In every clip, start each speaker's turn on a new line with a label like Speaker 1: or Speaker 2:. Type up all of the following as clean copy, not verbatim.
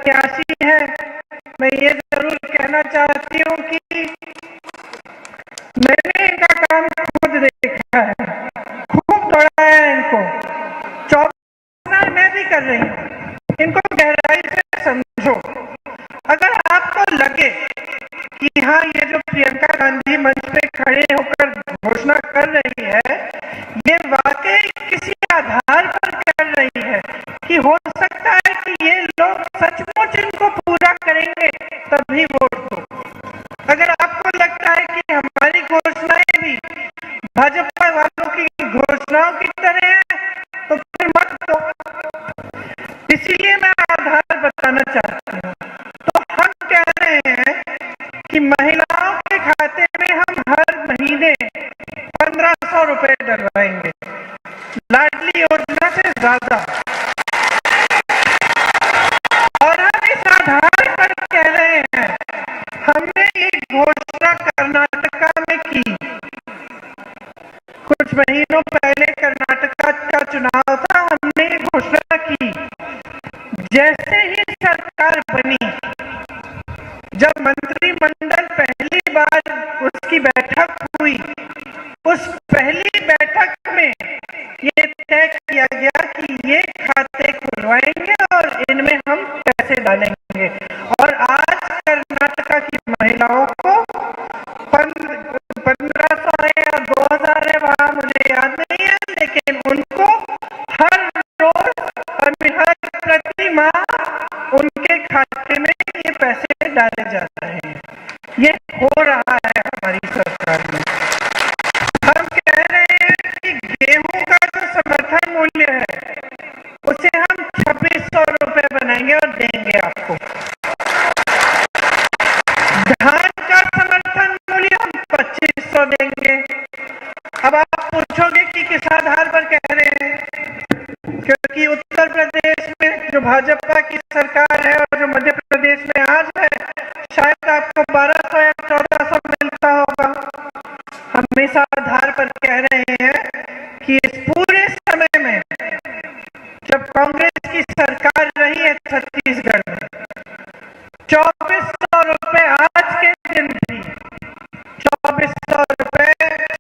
Speaker 1: प्रत्याशी है, मैं ये जरूर कहना चाहती हूँ कि मैंने इनका काम खुद देखा है, खूब दौड़ाया है इनको, 24 साल मैं भी कर रही हूँ। इनको गहराई से समझो। अगर आपको लगे कि हाँ, ये जो प्रियंका गांधी मंच पे खड़े होकर घोषणा कर रही है, ये वाकई किसी आधार पर कर रही है कि हो सकता है कि ये लोग सचमुच इनको पूरा करेंगे, तभी वोट दो। अगर आपको लगता है कि हमारी घोषणाएं भी भाजपा वालों की घोषणाओं की तरह है, तो फिर मत दो। इसीलिए मैं आधार बताना चाहती हूँ। तो हम कह रहे हैं कि महिलाओं के खाते में हम हर महीने 1500 रुपए डलवाएंगे, लाडली योजना से ज्यादा। और हम इस आधार पर कह रहे हैं, हमने ये घोषणा कर्नाटका में की। कुछ महीनों पहले कर्नाटका का चुनाव था, हमने ये घोषणा की। जैसे ही सरकार बनी, जब मंत्रिमंडल पहली बार उसकी बैठक हुई, उस पहली बैठक में ये तय किया गया कि ये खाते खुलवाएंगे और इनमें हम पैसे डालेंगे। और आज कर्नाटका की महिलाओं को 1500 है या 2000 है, वहां मुझे याद नहीं है, लेकिन उनको हर रोज हर प्रति माह उनके खाते में ये पैसे डाले जा रहे हैं। ये हो रहा है हमारी सरकार में। हम कह रहे हैं कि गेहूं का जो समर्थन मूल्य है, उसे हम 2600 रुपए बनाएंगे और देंगे आपको। धान का समर्थन मूल्य हम 2500 देंगे। अब आप पूछोगे कि किस आधार पर कह रहे हैं, क्योंकि उत्तर प्रदेश में जो भाजपा की सरकार है और जो मध्य प्रदेश में आज है, शायद आपको 1200 या 1400 मिलता होगा। हम इस आधार पर कह रहे हैं कि इस पूरे समय में जब कांग्रेस की सरकार रही है छत्तीसगढ़ में, 2400 रुपए आज के दिन भी 2400 रुपए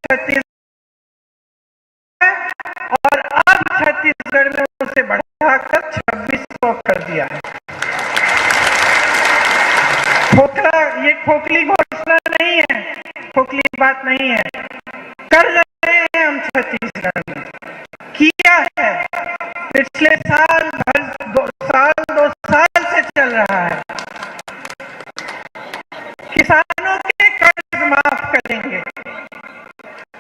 Speaker 1: छत्तीसगढ़, और अब छत्तीसगढ़ में उसे बढ़ाकर 2600 कर दिया है। ये खोखली घोषणा नहीं है, खोखली बात नहीं है, कर रहे हैं हम छत्तीसगढ़ में, किया है। पिछले साल भर 2 साल से चल रहा है। किसानों के कर्ज माफ करेंगे।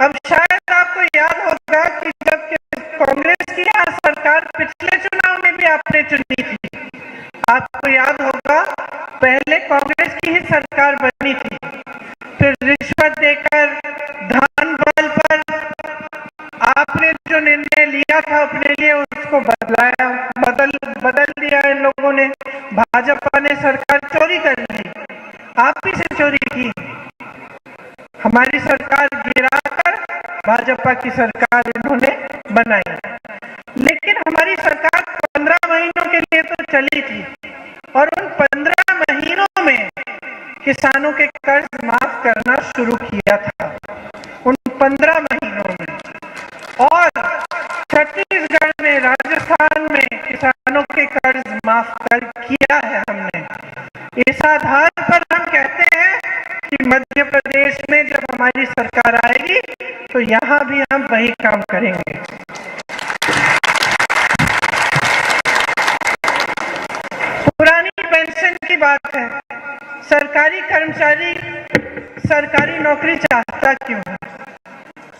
Speaker 1: अब शायद आपको याद होगा कि जब कांग्रेस की यहाँ सरकार पिछले चुनाव में भी आपने चुनी थी, आपको याद होगा पहले कांग्रेस की ही सरकार बनी थी, फिर रिश्वत देकर धन बल पर आपने जो निर्णय लिया था अपने लिए, उसको बदल दिया इन लोगों ने। भाजपा ने सरकार चोरी कर ली, आप ही से चोरी की। हमारी सरकार गिराकर भाजपा की सरकार इन्होंने बनाई। लेकिन हमारी सरकार 15 महीनों के लिए तो चली थी, और उन 15 महीनों में किसानों के कर्ज माफ करना शुरू किया था, उन 15 महीनों में। और छत्तीसगढ़ में, राजस्थान में किसानों के कर्ज माफ कर किया है हमने। इस आधार पर हम कहते हैं कि मध्य प्रदेश में जब हमारी सरकार आएगी, तो यहाँ भी हम वही काम करेंगे। पुरानी पेंशन की बात है, सरकारी कर्मचारी सरकारी नौकरी चाहता क्यों है?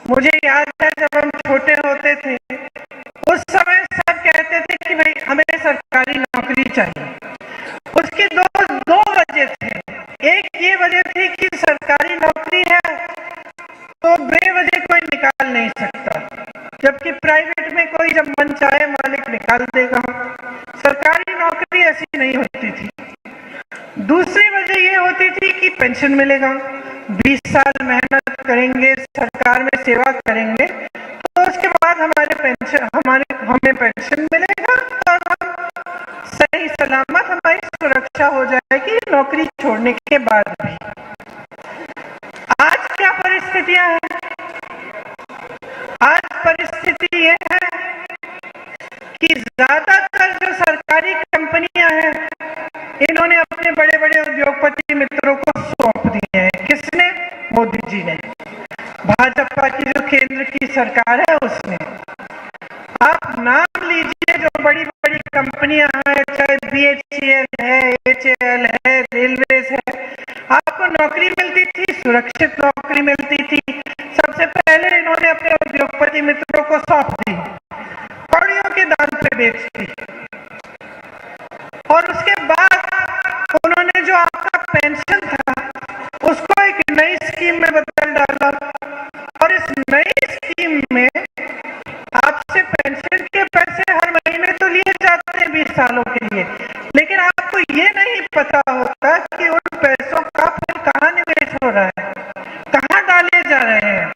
Speaker 1: मुझे याद है जब हम छोटे होते थे, उस समय सब कहते थे कि भाई हमें सरकारी नौकरी चाहिए। उसकी दो वजह थे। एक ये वजह थी कि सरकारी नौकरी है तो बेवजह कोई निकाल नहीं सकता, जबकि प्राइवेट में कोई जब मन चाहे मालिक निकाल देगा। सरकारी नौकरी ऐसी नहीं होती थी। दूसरी वजह ये होती थी कि पेंशन मिलेगा, 20 साल मेहनत करेंगे, सरकार में सेवा करेंगे, तो उसके बाद हमें पेंशन मिलेगा और हम सही सलामत हमारी सुरक्षा बाद भी आज क्या परिस्थितियां हैं? आज परिस्थिति ये है कि ज्यादातर जो सरकारी कंपनियां हैं, इन्होंने अपने बड़े बड़े उद्योगपति मित्रों को सौंप दिए हैं। किसने? मोदी जी ने, भाजपा की जो केंद्र की सरकार है उसने। आप नाम लीजिए जो बड़ी बड़ी कंपनियां हैं, चाहे BHEL है, HAL है, रेलवेज है, आपको नौकरी मिलती थी, सुरक्षित नौकरी मिलती थी। सबसे पहले इन्होंने अपने उद्योगपति मित्रों को सौंप दी, कौड़ियों के दाम पे बेच दी, और उसके बाद उन्होंने जो आपका पेंशन था उसको एक नई स्कीम में बदल डाला, और इस नई स्कीम में आपसे पेंशन के पैसे हर महीने तो लिए जाते हैं 20 सालों के लिए, लेकिन आपको ये नहीं पता होता कि उन पैसों का फिर कहाँ निवेश हो रहा है, कहाँ डाले जा रहे हैं।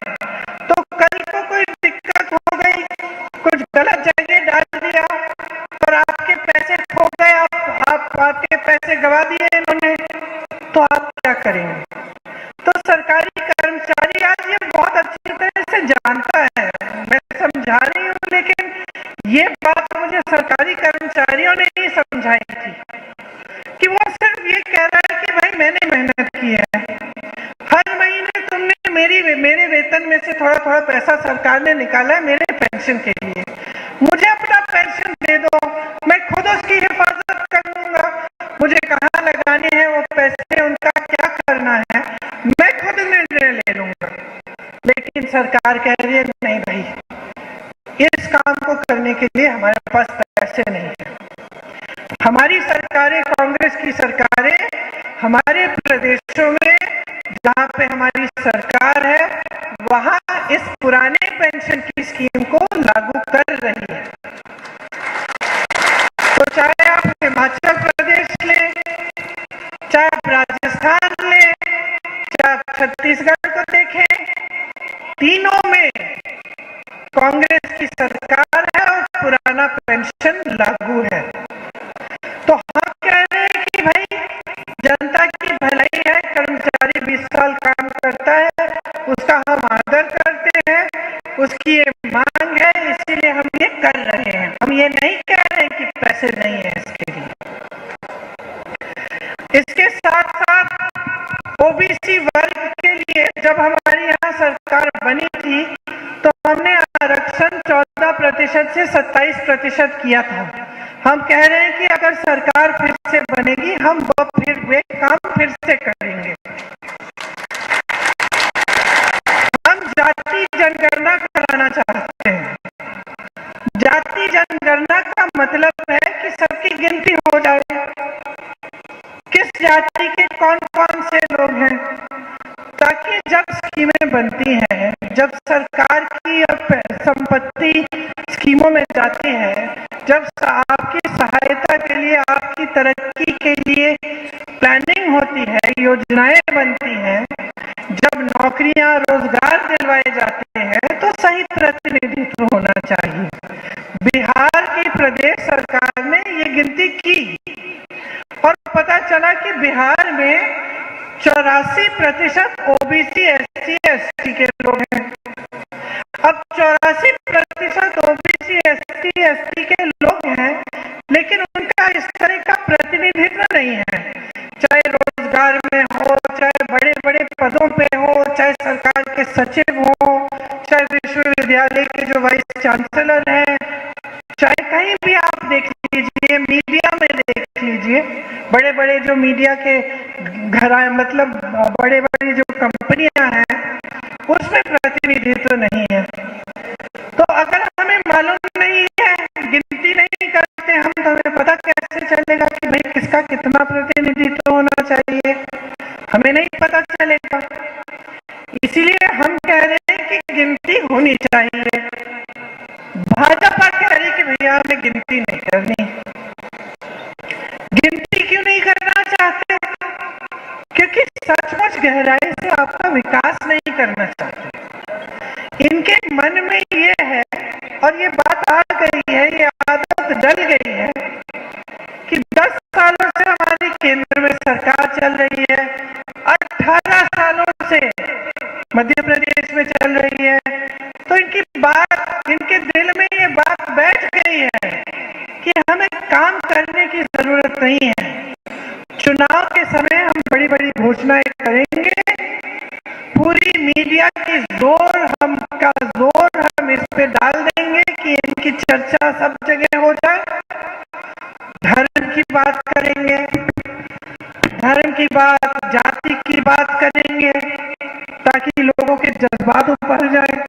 Speaker 1: तो कल को कोई दिक्कत हो गई, कुछ गलत जगह डाल दिया और आपके पैसे खो गए, आपके पैसे गवा दिए इन्होंने, तो आप क्या करेंगे? तो सरकारी कर्मचारी आज ये बहुत अच्छी तरह से जानता है, मैं समझा रही हूँ, लेकिन ये बात मुझे सरकारी कर्मचारियों ने ही समझाई थी कि वो सिर्फ ये कह रहा है कि भाई मैंने मेहनत की है, हर महीने तुमने मेरे वेतन में से थोड़ा थोड़ा पैसा सरकार ने निकाला है मेरे पेंशन के लिए, मुझे अपना पेंशन दे दो, मैं खुद उसकी हिफाजत कर लूंगा, मुझे कहाँ लगाने हैं वो पैसे, उनका क्या करना है, मैं खुद निर्णय ले लूंगा। लेकिन सरकार कह रही है नहीं भाई, इस काम को करने के लिए हमारे पास पैसे नहीं है। हमारी सरकारें, कांग्रेस की सरकारें हमारे प्रदेशों में जहां पे हमारी सरकार है वहां इस पुराने पेंशन की स्कीम को लागू कर रही है। तो चाहे आप हिमाचल प्रदेश लें, चाहे आप राजस्थान लें, चाहे आप छत्तीसगढ़ को देखें, तीनों में कांग्रेस की सरकार है और पुराना पेंशन लागू है। तो हम कह रहे हैं कि भाई जनता की भलाई है, कर्मचारी 20 साल काम करता है, उसका हम आदर करते हैं, उसकी ये मांग है, इसीलिए हम ये कर रहे हैं। हम ये नहीं कह रहे हैं कि पैसे नहीं है इसके लिए। इसके साथ साथ OBC वर्ग के लिए जब हमारी यहाँ सरकार बनी थी तो हमने आरक्षण 14% से 27% किया था। हम कह रहे हैं कि अगर सरकार फिर से बनेगी हम फिर वे काम फिर से करेंगे। हम जाति जनगणना कराना चाहते हैं। जाति जनगणना का मतलब है कि सबकी गिनती हो जाए, किस जाति के कौन कौन से लोग हैं, ताकि जब स्कीमें बनती हैं, जब सरकार की संपत्ति स्कीमों में जाती है, जब आपकी सहायता के लिए, आपकी तरक्की के लिए प्लानिंग होती है, योजनाएं बनती हैं, जब नौकरियां, रोजगार दिलवाए जाते हैं, तो सही प्रतिनिधित्व होना चाहिए। बिहार की प्रदेश सरकार ने ये गिनती की और पता चला कि बिहार में 84% OBC SC ST के लोग हैं। अब 84% OBC SC ST के लोग हैं, लेकिन उनका इस तरह का प्रतिनिधित्व नहीं है, चाहे रोजगार में हो, चाहे बड़े बड़े पदों पे हो, चाहे सरकार के सचिव हो, चाहे विश्वविद्यालय के जो वाइस चांसलर हैं, चाहे कहीं भी आप देख लीजिए, मीडिया में देख लीजिए, बड़े बड़े जो मीडिया के घर, मतलब बड़े बड़े जो कंपनियां हैं, उसमें प्रतिनिधित्व नहीं है। तो अगर हमें मालूम नहीं है, गिनती नहीं करते हम, तो हमें पता कैसे चलेगा कि भाई किसका कितना प्रतिनिधित्व होना चाहिए? हमें नहीं पता चलेगा। इसीलिए हम कह रहे हैं कि गिनती होनी चाहिए। भाजपा कह रही कि भैया हमें गिनती नहीं करनी। गिनती क्यों नहीं करना चाहते? क्योंकि सचमुच गहराई से आपका विकास नहीं करना चाहते। इनके मन में ये है, और ये बात आ गई है, ये आदत डल गई है कि 10 सालों से हमारी केंद्र में सरकार चल रही है, मध्य प्रदेश में चल रही है, तो इनकी बात, इनके दिल में ये बात बैठ गई है कि हमें काम करने की जरूरत नहीं है। चुनाव के समय हम बड़ी बड़ी घोषणाएं करेंगे, पूरी मीडिया की जोर हम इस पे डाल देंगे कि इनकी चर्चा सब जगह हो जाए। धर्म की बात करेंगे, धर्म की बात, जाति की बात करेंगे, ताकि लोगों के जज्बात ऊपर जाए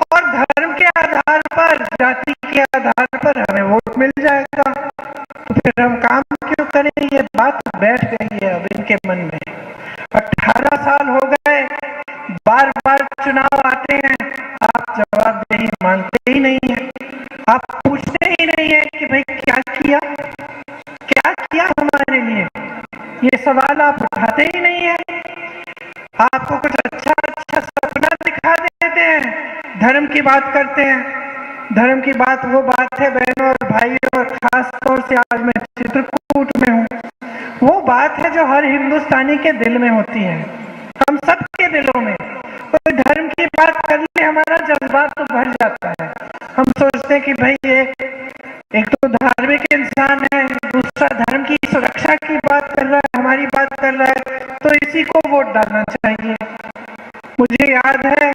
Speaker 1: और धर्म के आधार पर, जाति के आधार पर हमें वोट मिल जाएगा। तो फिर हम काम क्यों करें? ये बात बैठ गई है अब इनके मन में। 18 साल हो गए, बार बार चुनाव आते हैं, आप जवाबदेही मांगते ही नहीं है, आप पूछते ही नहीं है कि भाई क्या किया हमारे लिए। ये सवाल आप उठाते ही नहीं है। आपको कुछ अच्छा सपना दिखा देते हैं, धर्म की बात करते हैं। धर्म की बात वो बात है बहनों और भाइयों, और खास तौर से आज मैं चित्रकूट में हूँ, वो बात है जो हर हिंदुस्तानी के दिल में होती है, हम सब के दिलों में। कोई धर्म की बात कर ले, हमारा जज्बात तो भर जाता है। हम सोचते हैं कि भाई ये एक तो धार्मिक इंसान है, दूसरा धर्म की सुरक्षा की बात कर रहा है, हमारी बात कर रहा है, तो इसी को वोट डालना चाहिए। मुझे याद है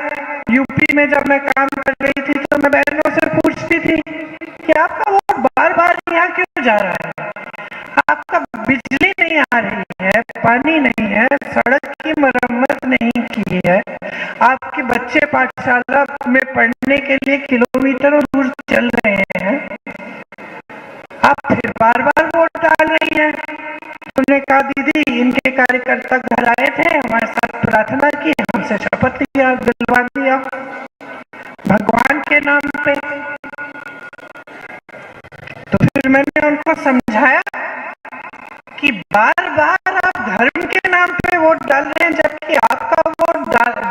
Speaker 1: यूपी में जब मैं काम कर रही थी, तो मैं बहनों से पूछती थी कि आपका वोट बार बार यहाँ क्यों जा रहा है? आपका बिजली नहीं आ रही है, पानी नहीं है, सड़क की मरम्मत नहीं की है, आपके बच्चे पाठशाला में पढ़ने के लिए किलोमीटरों दूर चल रहे हैं, आप फिर बार बार वोट डाल रही हैं। तुमने कहा दीदी, इनके कार्यकर्ता घर आए थे, हमारे साथ प्रार्थना की, हमसे शपथ लिया, दिलवा दिया भगवान के नाम पे। तो फिर मैंने उनको समझाया कि बार बार आप धर्म के नाम पे वोट डाल रहे हैं, जबकि आपका वोट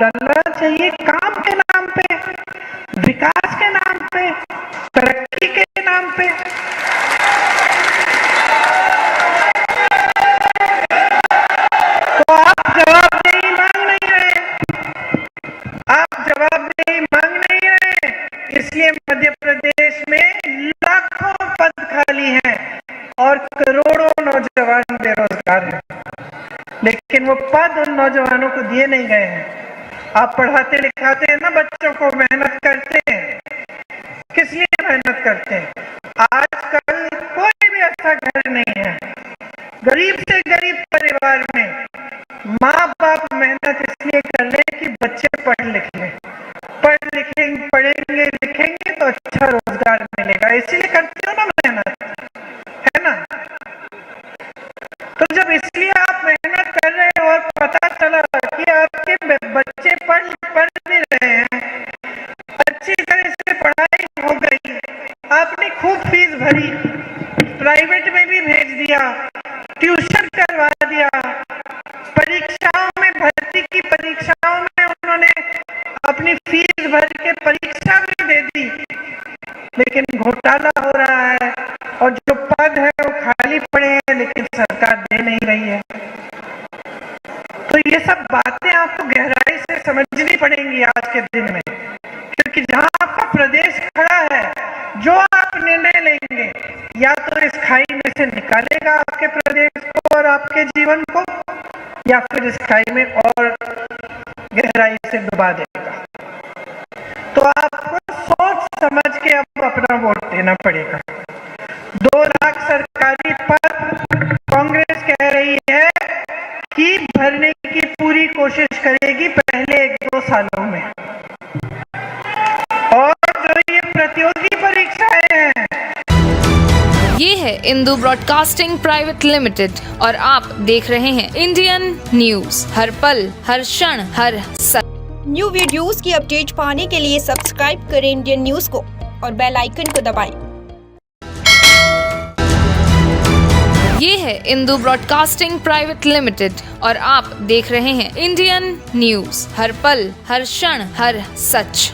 Speaker 1: डालना चाहिए काम के नाम पे, विकास के नाम पे, तरक्की के नाम पे। तो आप जवाबदेही मांग नहीं रहे, इसलिए मध्य प्रदेश में लाखों पद खाली हैं और करोड़ों नौजवान बेरोजगार हैं, लेकिन वो पद उन नौजवानों को दिए नहीं गए हैं। आप पढ़ाते लिखाते हैं ना बच्चों को, मेहनत करते हैं, किस लिए मेहनत करते हैं? आजकल कोई भी ऐसा घर नहीं है, गरीब से गरीब परिवार में माँ बाप मेहनत इसलिए कर रहे हैं कि बच्चे पढ़ेंगे लिखेंगे तो अच्छा रोजगार मिलेगा, इसीलिए करते हो ना मेहनत, है ना? तो जब इसलिए आप मेहनत कर रहे हैं और पता चला कि आपके बच्चे पढ़ भी रहे हैं, अच्छी तरह से पढ़ाई हो गई, आपने खूब फीस भरी, प्राइवेट में भी भेज दिया, ट्यूशन करवा दिया, परीक्षाओं में, भर्ती की परीक्षाओं में उन्होंने अपनी फीस भर के परीक्षा भी दे दी, लेकिन घोटाला हो रहा है और जो पद है वो खाली पड़े हैं, लेकिन सरकार दे नहीं रही है। तो ये सब बातें आपको गहराई से समझनी पड़ेंगी आज के दिन में, क्योंकि जहां आपका प्रदेश खड़ा है, जो आप निर्णय लेंगे या तो इस खाई में से निकालेगा आपके प्रदेश को और आपके जीवन को, या फिर इस खाई में और गहराई से डुबा देगा। तो आपको सोच समझ के अब अपना वोट देना पड़ेगा। 2 लाख सरकारी पद कांग्रेस कह रही है कि भरने की पूरी कोशिश करेगी पहले 1-2 सालों में, और जो ये प्रतियोगी परीक्षाएं हैं।
Speaker 2: ये है इंदू ब्रॉडकास्टिंग प्राइवेट लिमिटेड और आप देख रहे हैं इंडियन न्यूज, हर पल, हर क्षण, हर सच।
Speaker 3: न्यू वीडियोस की अपडेट पाने के लिए सब्सक्राइब करें इंडियन न्यूज को और बेल आइकन को दबाएं।
Speaker 2: ये है इंदू ब्रॉडकास्टिंग प्राइवेट लिमिटेड और आप देख रहे हैं इंडियन न्यूज, हर पल, हर क्षण, हर सच।